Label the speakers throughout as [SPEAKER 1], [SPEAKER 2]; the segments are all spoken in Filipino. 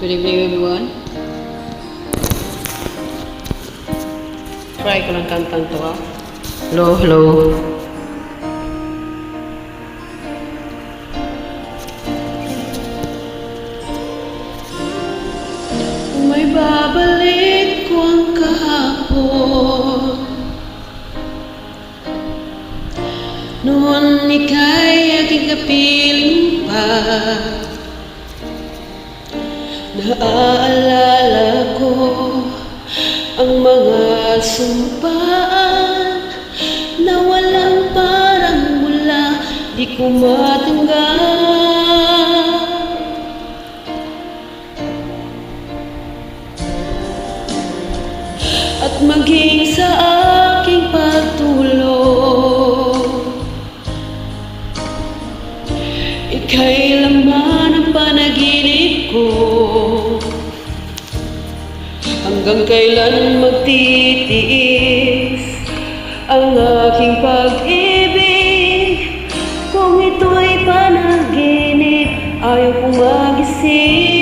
[SPEAKER 1] Good evening, everyone. Try ko lang kantang to, ha? Hello, hello. May babalik ko ang kahapon, noon ika'y aking kapiling pa. Naaalala ko ang mga sumpaan na walang parang mula, di ko matanggap. At maging sa aking pagtulog, ika'y laman ng panaginip ko. Hanggang kailan magtitiis ang aking pag-ibig? Kung ito'y panaginip, ayaw kong magising.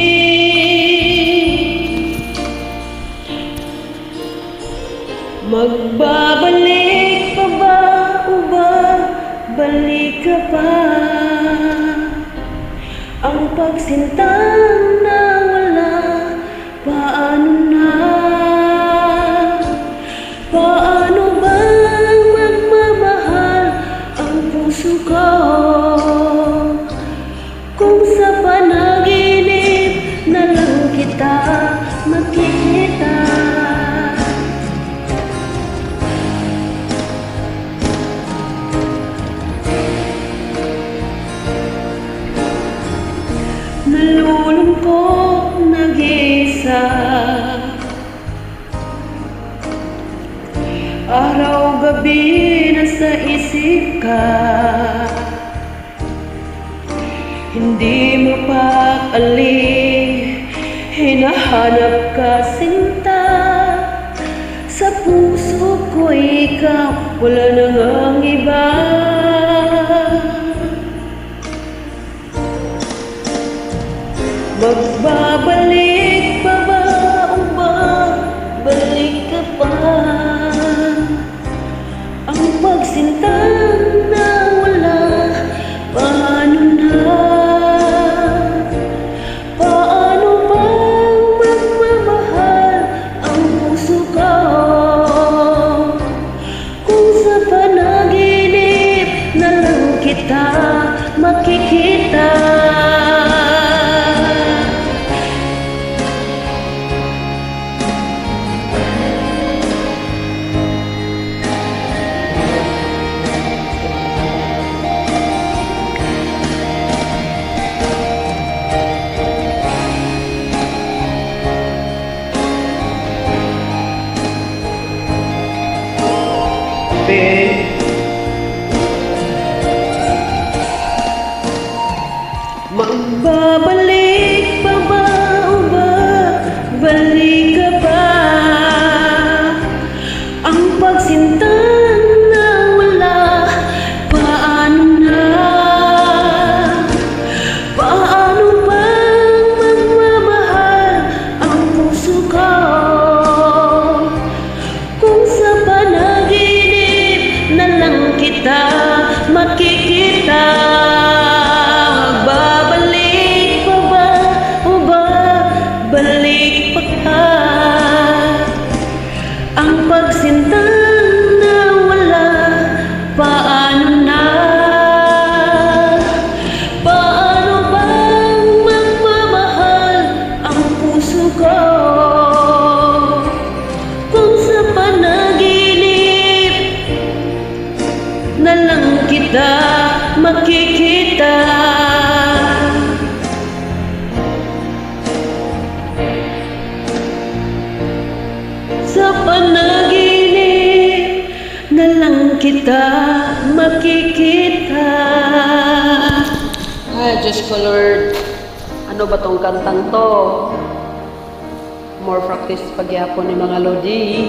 [SPEAKER 1] Magbabalik pa ba o ba? Balik ka pa. Ang pagsintang nawala, paano na? Paano bang magmamahal ang puso ko kung sa panaginip na lang kita makikita? Nalulungkot nag-isa, araw-gabi nasa isip ka, hindi mapakali, hinahanap ka sinta. Sa puso ko ikaw, wala nang ang iba. Magbabalik pa ba o ba? Balik ka pa. Ang pagsintang nawala, paano na? Paano bang magmamahal ang puso ko kung sa panaginip na lang kita makikita? Magbabalik pa ba o ba? Balik ka ba? Ang pagsintang nawala, paano na? Paano bang magmamahal ang puso ko kung sa panaginip na lang kita makikita? Magbabalik pa ba o ba? Balik pa ka. Ang pagsintang nawala, paano na? Paano bang magmamahal ang puso ko kung sa panaginip na lang kita makikita? Sa panaginip na lang kita makikita. Ay, Diyos ko Lord, ano ba tong kantang to? More practice pagyapon ni mga Lodi.